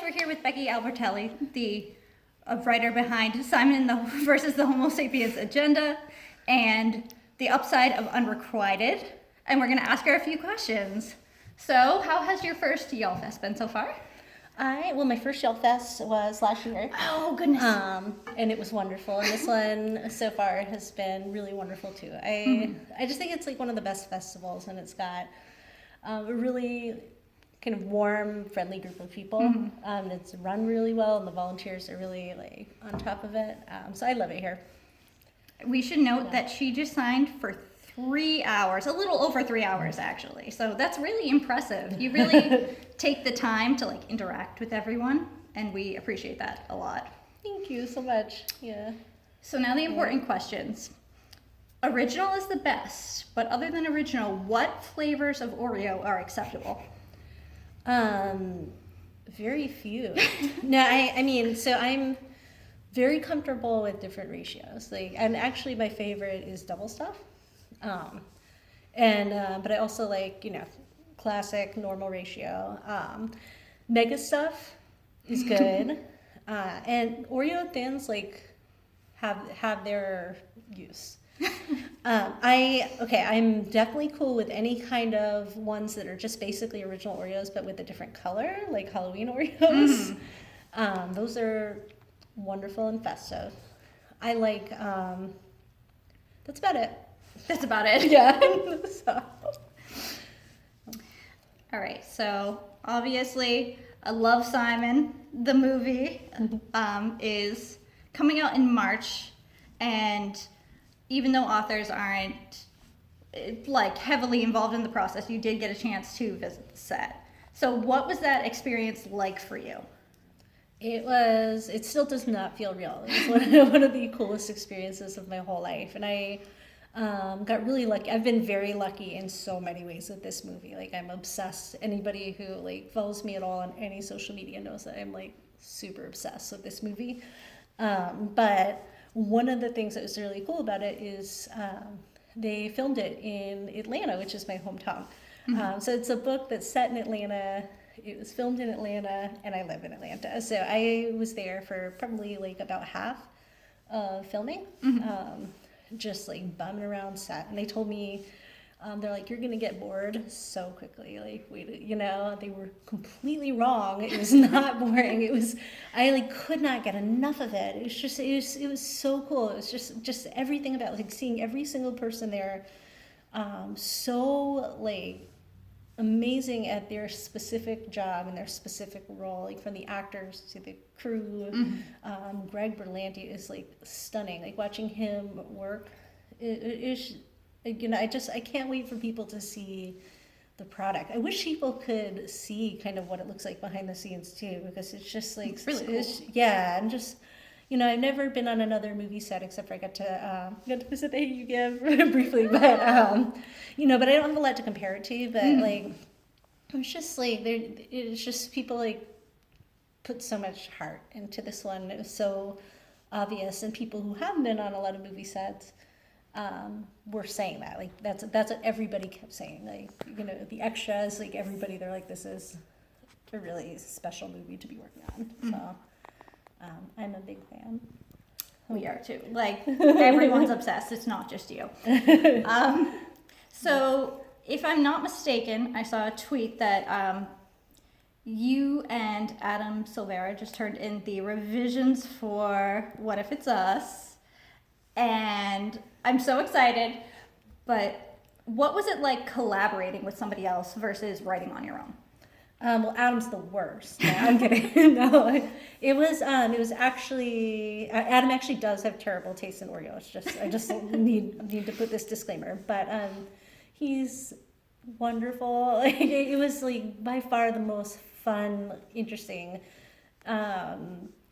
we're here with Becky Albertalli, the writer behind Simon versus the Homo Sapiens Agenda and the upside of Unrequited. And we're going to ask her a few questions. So, how has your first YALLFest been so far? Well, my first YALLFest was last year. Oh, goodness. And it was wonderful. And this one so far has been really wonderful too. I just think it's like one of the best festivals, and it's got a really kind of warm, friendly group of people. It's run really well, and the volunteers are really like on top of it. So I love it here. We should note that she just signed for 3 hours, a little over 3 hours actually. So that's really impressive. You really take the time to like interact with everyone, and we appreciate that a lot. Thank you so much. Yeah. So now the important questions. Original is the best, but other than original, what flavors of Oreo are acceptable? Very few. No, I mean, so I'm very comfortable with different ratios. Like, and actually my favorite is double stuff. But I also like, classic normal ratio. Mega stuff is good. And Oreo thins have their use. I'm definitely cool with any kind of ones that are just basically original Oreos, but with a different color, like Halloween Oreos. Those are wonderful and festive. I like, that's about it. That's about it. Yeah. All right, so obviously I love Simon. The movie is coming out in March, and even though authors aren't like heavily involved in the process, you did get a chance to visit the set. So what was that experience like for you? It still does not feel real. It's one of the coolest experiences of my whole life. And I got really lucky. I've been very lucky in so many ways with this movie. Like, I'm obsessed. Anybody who follows me at all on any social media knows that I'm super obsessed with this movie. But one of the things that was really cool about it is they filmed it in Atlanta, which is my hometown. So it's a book that's set in Atlanta. It was filmed in Atlanta, and I live in Atlanta. So I was there for probably about half of filming, just bumming around set. And they told me, they're like, you're going to get bored so quickly. They were completely wrong. It was not boring. I could not get enough of it. It was so cool. It was just everything about seeing every single person there, so amazing at their specific job and their specific role, from the actors to the crew. Greg Berlanti is stunning. Watching him work, I can't wait for people to see the product. I wish people could see kind of what it looks like behind the scenes too, because it's just it's really cool. And just, I've never been on another movie set except for I got to visit the Hey You Give briefly, but but I don't have a lot to compare it to. But it's just it's just people put so much heart into this one. It was so obvious, and people who haven't been on a lot of movie sets were saying that. That's what everybody kept saying. The extras, everybody, they're like, this is a really special movie to be working on. So I'm a big fan. We are too. Everyone's obsessed. It's not just you. So if I'm not mistaken, I saw a tweet that you and Adam Silvera just turned in the revisions for What If It's Us, and I'm so excited. But what was it like collaborating with somebody else versus writing on your own? Well, Adam's the worst. No, I'm kidding. No, it was actually, Adam actually does have terrible taste in Oreos. I just need to put this disclaimer. But he's wonderful. It was by far the most fun, interesting,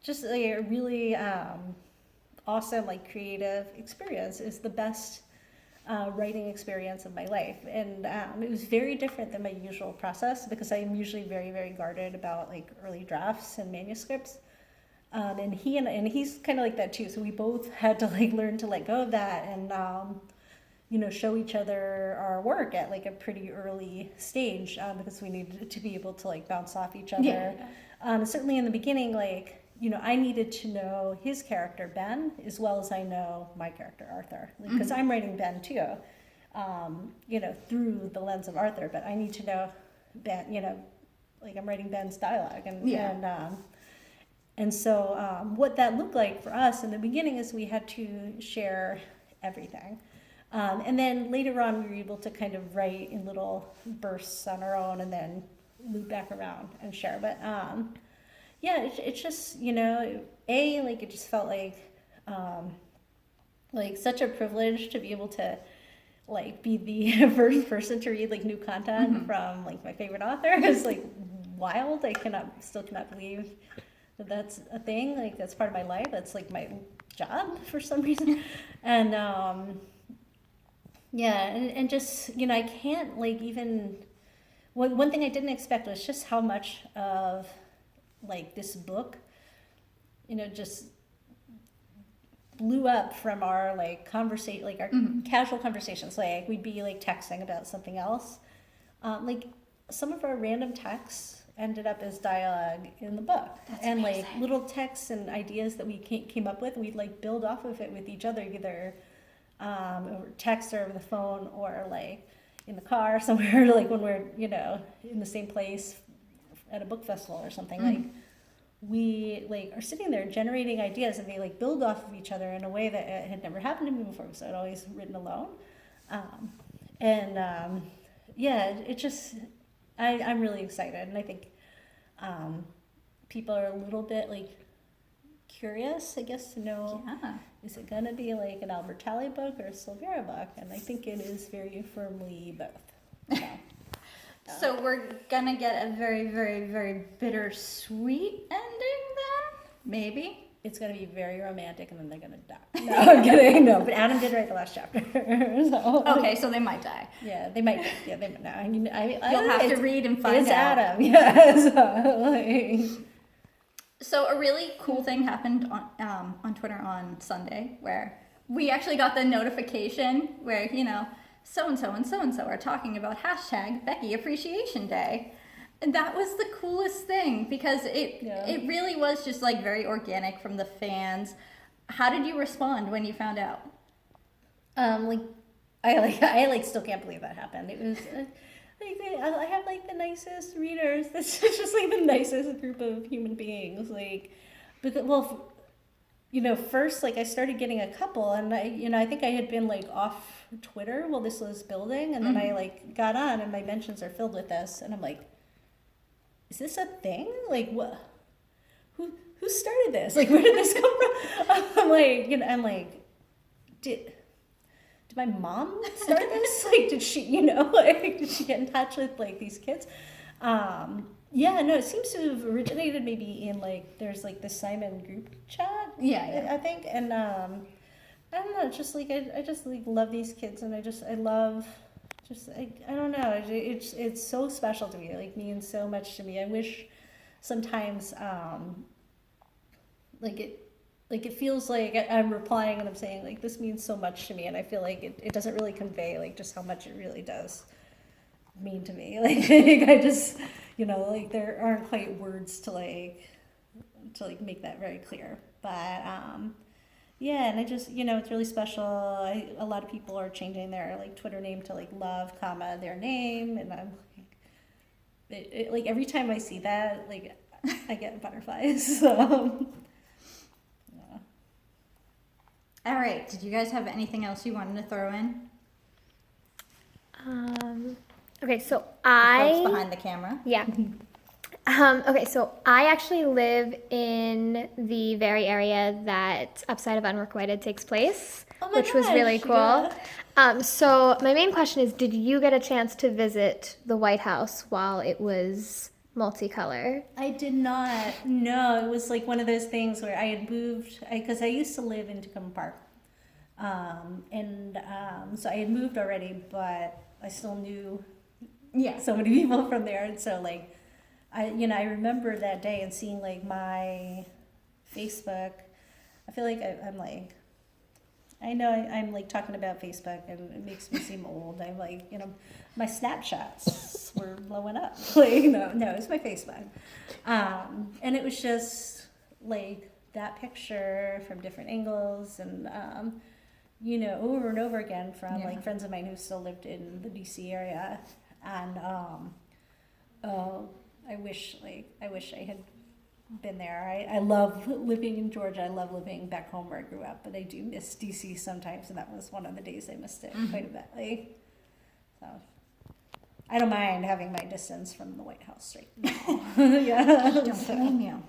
just a really awesome, creative experience. Is the best writing experience of my life, and it was very different than my usual process, because I'm usually very, very guarded about early drafts and manuscripts, and he's kind of like that too. So we both had to learn to let go of that, and show each other our work at a pretty early stage, because we needed to be able to bounce off each other. Certainly in the beginning, like, you know, I needed to know his character, Ben, as well as I know my character, Arthur. Because I'm writing Ben too, you know, through the lens of Arthur, but I need to know Ben, you know, like I'm writing Ben's dialogue. And so what that looked like for us in the beginning is we had to share everything. And then later on, we were able to kind of write in little bursts on our own and then loop back around and share. But yeah, it's just, you know, like it just felt like such a privilege to be able to like be the first person to read like new content from like my favorite author. It's like wild. I still cannot believe that that's a thing. Like that's part of my life. That's like my job for some reason. And yeah, and just, you know, I can't like even, one thing I didn't expect was just how much of like this book, you know, just blew up from our like conversation, like our casual conversations. Like we'd be like texting about something else. Like some of our random texts ended up as dialogue in the book. That's and amazing. Like little texts and ideas that we came up with, we'd like build off of it with each other, either over text or over the phone or like in the car somewhere, like when we're, you know, in the same place at a book festival or something. Like we like are sitting there generating ideas and they like build off of each other in a way that had never happened to me before because I'd always written alone. Yeah, it just, I'm really excited, and I think people are a little bit like curious, I guess, to know, is it gonna be like an Albertalli book or a Silvera book? And I think it is very firmly both. So we're gonna get a very, very, very bittersweet ending then? Maybe? It's gonna be very romantic, and then they're gonna die. No, I'm kidding. No, but Adam did write the last chapter. So. Okay, so they might die. Yeah, they might. Yeah, they might. No, You'll have to read and find it's out. Adam. Yeah. So a really cool thing happened on Twitter on Sunday where we actually got the notification where, you know, so-and-so and so-and-so are talking about hashtag Becky Appreciation Day. And that was the coolest thing because it really was just like very organic from the fans. How did you respond when you found out? I still can't believe that happened. It was I have like the nicest readers. This is just like the nicest group of human beings. Like, because you know, first like I started getting a couple, and I think I had been like off Twitter while this was building, and then I like got on, and my mentions are filled with this, and I'm like, is this a thing? Like, what? Who started this? Like, where did this come from? I'm like, you know, I'm like, did my mom start this? Like, did she, you know, like, did she get in touch with like these kids? Yeah, no, it seems to have originated maybe in like, there's like the Simon group chat. Yeah. I think, and I don't know, just like I just like love these kids, and I don't know, it's so special to me. It like means so much to me. I wish sometimes it feels like I'm replying and I'm saying like this means so much to me, and I feel like it doesn't really convey like just how much it really does mean to me. Like I just, you know, like there aren't quite words to make that very clear. But yeah, and I just, you know, it's really special. A lot of people are changing their like Twitter name to like love, their name, and I'm like, like every time I see that, like I get butterflies. So. All right. Did you guys have anything else you wanted to throw in? Okay, so The folks behind the camera. Yeah. Okay, so I actually live in the very area that Upside of Unrequited takes place, which was really cool. So my main question is, did you get a chance to visit the White House while it was multicolor? I did not. No, it was like one of those things where I had moved, because I used to live in Tacoma Park. So I had moved already, but I still knew so many people from there. And so like, I remember that day and seeing like my Facebook, I feel like I'm like, I know I'm like talking about Facebook and it makes me seem old. I'm like, you know, my Snapchats were blowing up. Like, no, it's my Facebook. And it was just like that picture from different angles and, you know, over and over again from like friends of mine who still lived in the DC area. And, I wish I had been there. I love living in Georgia. I love living back home where I grew up, but I do miss DC sometimes, and that was one of the days I missed it quite a bit. Like, so I don't mind having my distance from the White House right now. Yeah, Don't blame you.